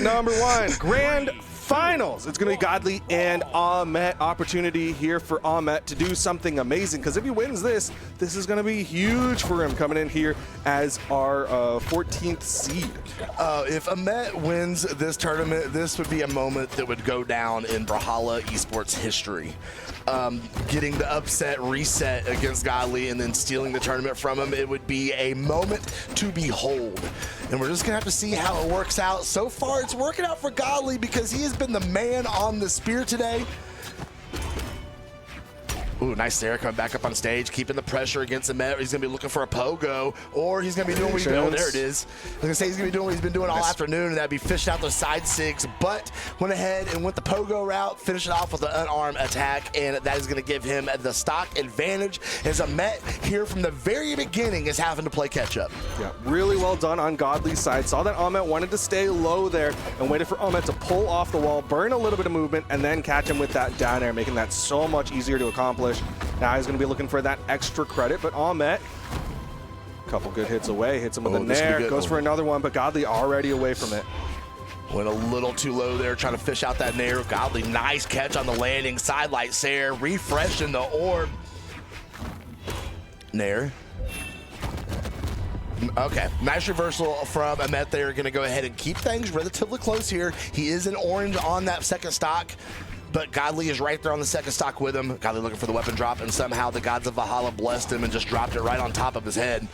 number 1, Grand Finals. It's going to be Godly and Ahmet. Opportunity here for Ahmet to do something amazing, because if he wins this is going to be huge for him coming in here as our 14th seed. If Ahmet wins this tournament, this would be a moment that would go down in Brawlhalla Esports history. Getting the upset reset against Godly and then stealing the tournament from him, it would be a moment to behold. And we're just going to have to see how it works out. So far, it's working out for Godly because he has been the man on the spear today. Ooh, nice Sarah coming back up on stage, keeping the pressure against Ahmet. He's going to be looking for a pogo, or he's going to be doing what he's been doing. There it is. I was going to say he's going to be doing what he's been doing all afternoon, and that'd be fishing out those side sigs, but went ahead and went the pogo route, finished it off with an unarmed attack, and that is going to give him the stock advantage, as Ahmet here from the very beginning is having to play catch-up. Yeah, really well done on Godly's side. Saw that Ahmet wanted to stay low there and waited for Ahmet to pull off the wall, burn a little bit of movement, and then catch him with that down air, making that so much easier to accomplish. Now he's going to be looking for that extra credit, but Ahmet, a couple good hits away, hits him with a nair, goes for another one, but Godly already away from it. Went a little too low there, trying to fish out that nair. Godly, nice catch on the landing. Sidelight Sair, refreshing the orb. Nair. Okay, nice reversal from Ahmet there. Going to go ahead and keep things relatively close here. He is in orange on that second stock, but Godly is right there on the second stock with him. Godly looking for the weapon drop, and somehow the gods of Valhalla blessed him and just dropped it right on top of his head.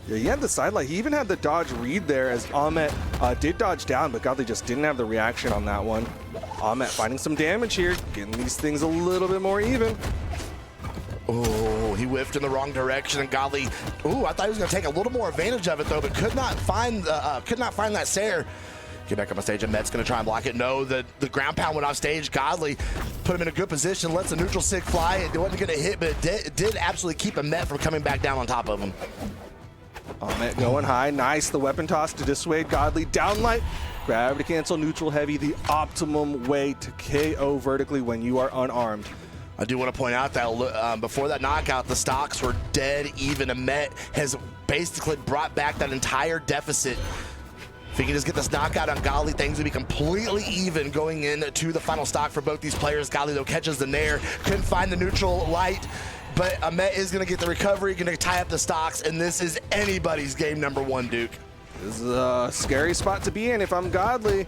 Yeah, he had the sidelight. He even had the dodge read there as Ahmet did dodge down, but Godly just didn't have the reaction on that one. Ahmet finding some damage here, getting these things a little bit more even. Oh, he whiffed in the wrong direction, and Godly, ooh, I thought he was going to take a little more advantage of it, though, but could not find that Sair. Get back up on stage, and Ahmet's going to try and block it. No, the ground pound went off stage. Godly put him in a good position, lets the neutral sig fly. It wasn't going to hit, but it did absolutely keep Ahmet from coming back down on top of him. Ahmet going high. Nice, the weapon toss to dissuade Godly. Downlight, gravity cancel, neutral heavy, the optimum way to KO vertically when you are unarmed. I do want to point out that before that knockout, the stocks were dead even. Ahmet has basically brought back that entire deficit. If he can just get this knockout on Godly, things will be completely even going into the final stock for both these players. Godly, though, catches the nair, couldn't find the neutral light, but Ahmet is going to get the recovery, going to tie up the stocks, and this is anybody's game number 1, Duke. This is a scary spot to be in if I'm Godly.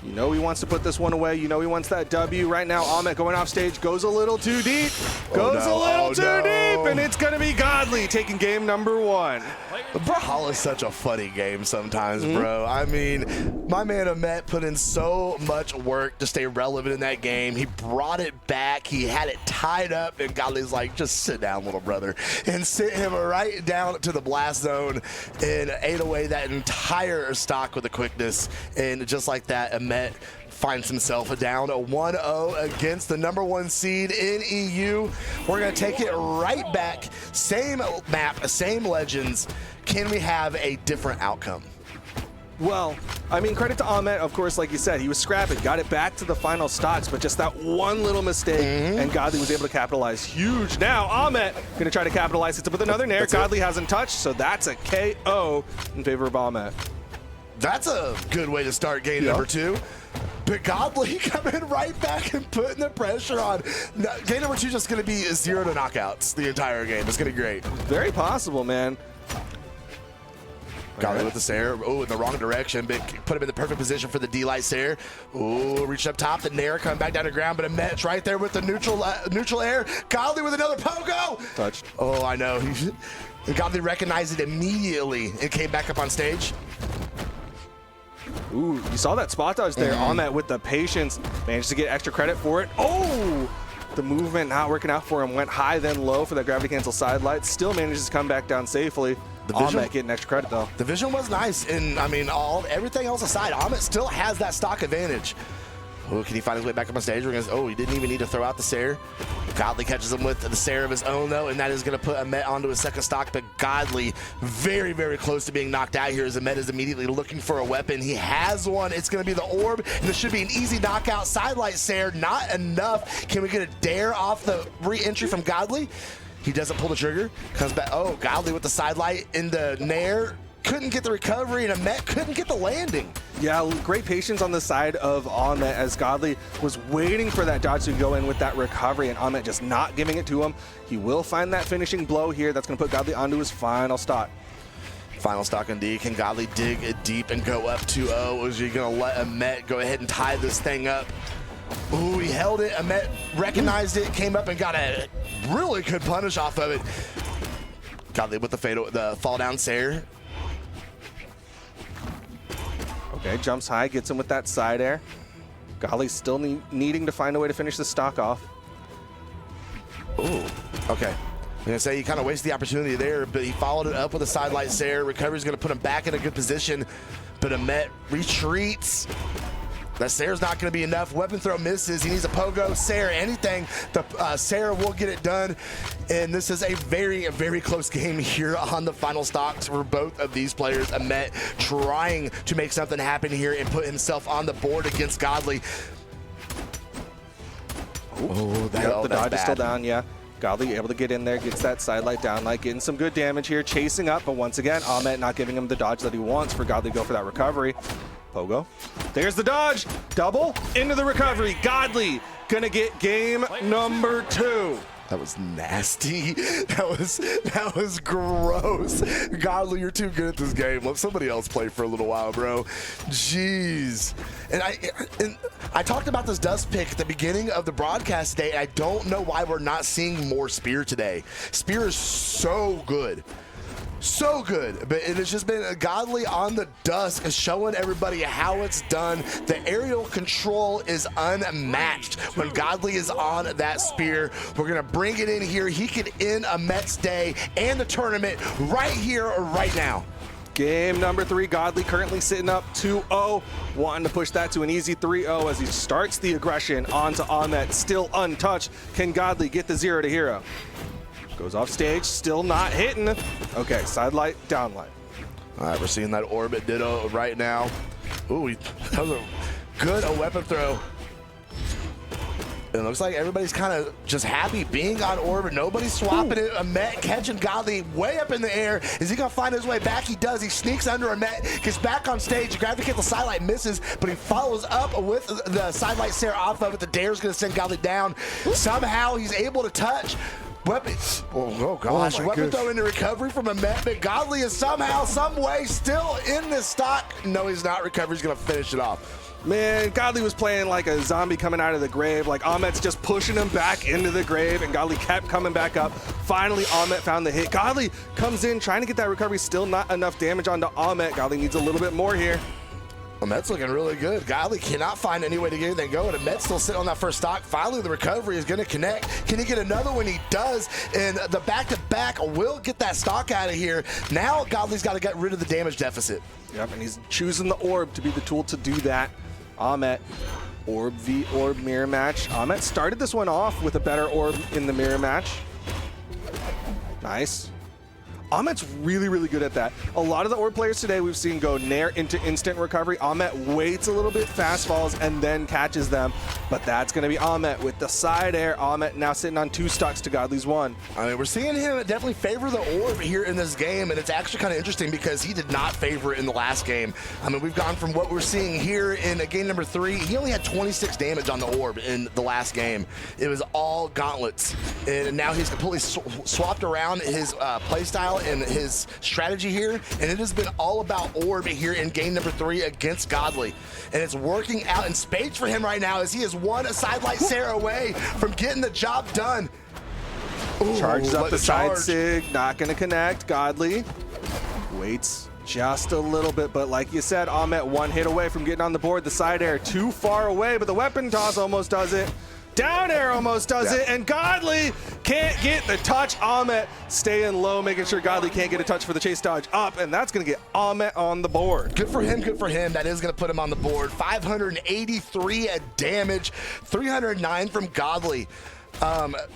You know he wants to put this one away. You know he wants that W. Right now, Ahmet going off stage, goes a little too deep. Goes a little too deep, and it's going to be Godly taking game number 1. Brawlhalla is such a funny game sometimes, bro. I mean, my man Ahmet put in so much work to stay relevant in that game. He brought it back. He had it tied up, and Godly's like, just sit down, little brother, and sit him right down to the blast zone and ate away that entire stock with the quickness. And just like that, Ahmet finds himself down a 1-0 against the number 1 seed in EU. We're going to take it right back. Same map, same legends. Can we have a different outcome? Well, I mean, credit to Ahmet, of course, like you said, he was scrapping, got it back to the final stocks, but just that one little mistake, and Godly was able to capitalize. Huge. Now, Ahmet going to try to capitalize it with another nair. Godly hasn't touched, so that's a KO in favor of Ahmet. That's a good way to start game number 2. But Godly coming right back and putting the pressure on. Game number 2 is just going to be 0 to knockouts the entire game. It's going to be great. Very possible, man. Godly with the Sair. Oh, in the wrong direction, but put him in the perfect position for the D-Light Sair. Oh, reached up top. The nair coming back down to ground, but Ahmet's right there with the neutral air. Godly with another pogo. Touched. Oh, I know. Godly recognized it immediately and came back up on stage. Ooh, you saw that spot dodge there. Ahmet with the patience, managed to get extra credit for it. Oh, the movement not working out for him. Went high, then low for that gravity cancel side light. Still manages to come back down safely. Ahmet getting extra credit, though. The vision was nice, and I mean, everything else aside, Ahmet still has that stock advantage. Oh, can he find his way back up on stage? Oh, he didn't even need to throw out the Sair. Godly catches him with the Sair of his own, though, and that is going to put Ahmet onto his second stock, but Godly very, very close to being knocked out here as Ahmet is immediately looking for a weapon. He has one. It's going to be the orb, and this should be an easy knockout. Sidelight Sair, not enough. Can we get a dare off the re-entry from Godly? He doesn't pull the trigger. Comes back. Oh, Godly with the sidelight in the nair. couldn't get the recovery, and Ahmet couldn't get the landing. Yeah, great patience on the side of Ahmet as Godly was waiting for that dodge to go in with that recovery, and Ahmet just not giving it to him. He will find that finishing blow here. That's going to put Godly onto his final stock. Final stock indeed. Can Godly dig it deep and go up 2-0? Is he going to let Ahmet go ahead and tie this thing up? Ooh, he held it. Ahmet recognized it, came up and got a really good punish off of it. Godly with the fall down Sayer. Okay, jumps high, gets him with that side air. Godly's still needing to find a way to finish the stock off. Ooh, okay. I'm going to say he kind of wasted the opportunity there, but he followed it up with a side light Sayer. Recovery's going to put him back in a good position, but Ahmet retreats. That Sayer's not going to be enough. Weapon throw misses. He needs a pogo. Sayer, anything. Sayer will get it done. And this is a very, very close game here on the final stocks for both of these players. Ahmet trying to make something happen here and put himself on the board against Godly. Oh, the dodge is still down, yeah. Godly able to get in there, gets that side light down light, getting some good damage here, chasing up, but once again, Ahmet not giving him the dodge that he wants for Godly to go for that recovery. Pogo. There's the dodge. Double into the recovery. Godly gonna get game number 2. That was nasty. That was gross. Godly, you're too good at this game. Let somebody else play for a little while, bro. Jeez. And I talked about this dust pick at the beginning of the broadcast today. I don't know why we're not seeing more Spear today. Spear is so good. So good, but it has just been Godly on the dusk, is showing everybody how it's done. The aerial control is unmatched when Godly is on that Spear. We're gonna bring it in here. He could end Ahmet's day and the tournament right here or right now. Game number 3, Godly currently sitting up 2-0, wanting to push that to an easy 3-0 as he starts the aggression onto Ahmet, still untouched. Can Godly get the 0 to hero? Goes off stage, still not hitting. Okay, side light, down light. All right, we're seeing that orbit ditto right now. Ooh, that was a good weapon throw. It looks like everybody's kind of just happy being on orbit. Nobody's swapping it. Ahmet catching Godly way up in the air. Is he going to find his way back? He does. He sneaks under Ahmet, gets back on stage. Gravity the side light misses, but he follows up with the side light Sayer off of it. The dare's going to send Godly down. Somehow he's able to touch. Weapon, oh gosh, weapon throw into recovery from Ahmet, but Godly is somehow, some way still in this stock. No, he's not. Recovery's gonna finish it off. Man, Godly was playing like a zombie coming out of the grave. Like Ahmet's just pushing him back into the grave, and Godly kept coming back up. Finally, Ahmet found the hit. Godly comes in, trying to get that recovery. Still not enough damage onto Ahmet. Godly needs a little bit more here. Ahmet's looking really good. Godly cannot find any way to get anything going. Ahmet's still sitting on that first stock. Finally, the recovery is going to connect. Can he get another one? He does. And the back-to-back will get that stock out of here. Now, Godly's got to get rid of the damage deficit. Yep, and he's choosing the orb to be the tool to do that. Ahmet, orb v orb mirror match. Ahmet started this one off with a better orb in the mirror match. Nice. Ahmet's really, really good at that. A lot of the orb players today we've seen go nair into instant recovery. Ahmet waits a little bit, fast falls, and then catches them. But that's going to be Ahmet with the side air. Ahmet now sitting on 2 stocks to Godly's 1. I mean, we're seeing him definitely favor the orb here in this game, and it's actually kind of interesting because he did not favor it in the last game. I mean, we've gone from what we're seeing here in game number 3. He only had 26 damage on the orb in the last game. It was all gauntlets, and now he's completely swapped around his play style and his strategy here, and it has been all about orb here in game number 3 against Godly, and it's working out in spades for him right now as he is one side light Sayer away from getting the job done. Ooh, charges up the side sig, not going to connect. Godly waits just a little bit, but like you said, Ahmet 1 hit away from getting on the board. The side air too far away, but the weapon toss almost does it. Down air almost does it, and Godly can't get the touch. Ahmet staying low, making sure Godly can't get a touch for the chase dodge up, and that's going to get Ahmet on the board. Good for him, good for him. That is going to put him on the board. 583 damage, 309 from Godly.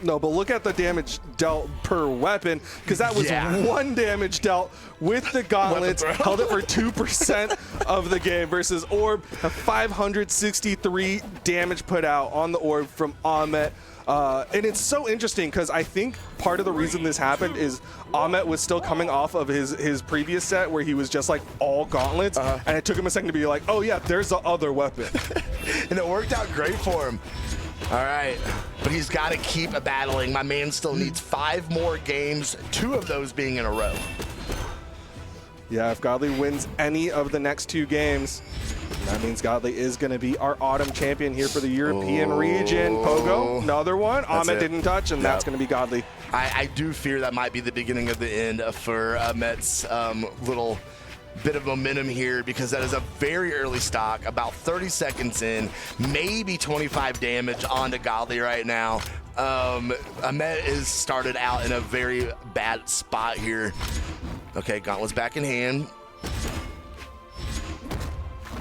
No, but look at the damage dealt per weapon, because that was 1 damage dealt with the gauntlets, held it for 2% of the game, versus Orb, a 563 damage put out on the Orb from Ahmet. And it's so interesting because I think part of the reason this happened is Ahmet was still coming off of his previous set where he was just like all gauntlets, and it took him a second to be like, oh yeah, there's the other weapon. And it worked out great for him. All right, but he's got to keep battling. My man still needs 5 more games, 2 of those being in a row. Yeah, if Godly wins any of the next 2 games, that means Godly is going to be our autumn champion here for the European region. Pogo, another one. Ahmet didn't touch, and that's going to be Godly. I do fear that might be the beginning of the end for Ahmet's little bit of momentum here, because that is a very early stock, about 30 seconds in, maybe 25 damage onto Godly right now. Ahmet is started out in a very bad spot here. Okay, gauntlets back in hand.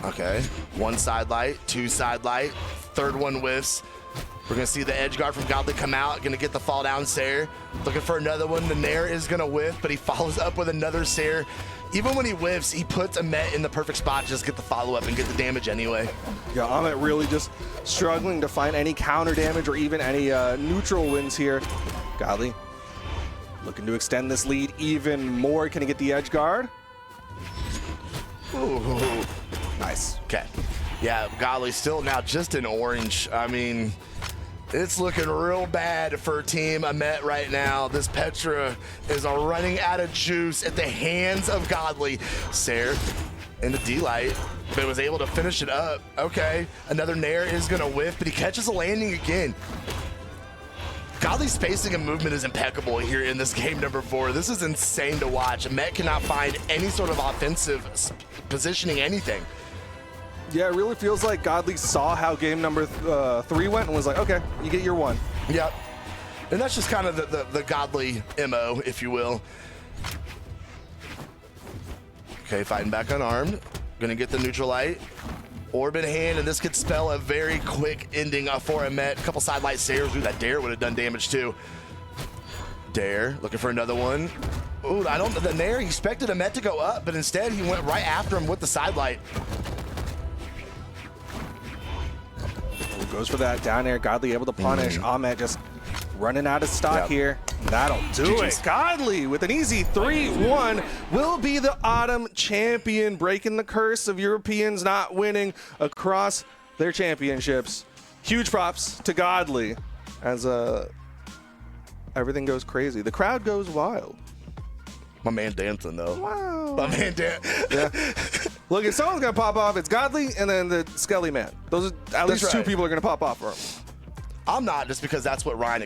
Okay, 1 side light, 2 side light, 3rd one whiffs. We're gonna see the edge guard from Godly come out, gonna get the fall down Sair. Looking for another one. The Nair is gonna whiff, but he follows up with another Sair. Even when he whiffs, he puts Ahmet in the perfect spot to just get the follow-up and get the damage anyway. Yeah, Ahmet really just struggling to find any counter damage or even any neutral wins here. Godly looking to extend this lead even more. Can he get the edge guard? Ooh. Nice. Okay. Yeah, Godly still now just in orange. I mean, it's looking real bad for Team Ahmet right now. This Petra is running out of juice at the hands of Godly. Sair in the D-Light, but was able to finish it up. Okay, another Nair is gonna whiff, but he catches a landing again. Godly's spacing and movement is impeccable here in this game number 4. This is insane to watch. Ahmet cannot find any sort of offensive positioning, anything. Yeah, it really feels like Godly saw how game number 3 went and was like, okay, you get your 1. Yep. And that's just kind of the Godly MO, if you will. Okay, fighting back unarmed. Gonna get the neutral light. Orb in hand, and this could spell a very quick ending for Ahmet. A couple side light Sairs. Ooh, that Dare would have done damage too. Dare, looking for another one. Ooh, the Nair, he expected Ahmet to go up, but instead he went right after him with the side light. Goes for that down air. Godly able to punish. Ahmet just running out of stock here. That'll do it. Godly with an easy 3-1 will be the autumn champion, breaking the curse of Europeans not winning across their championships. Huge props to Godly as everything goes crazy. The crowd goes wild. My man dancing though. Wow. My man Yeah. Look, if someone's gonna pop off, it's Godly and then the Skelly Man. Those are at least 2 people are gonna pop off for him. I'm not, just because that's what Ryan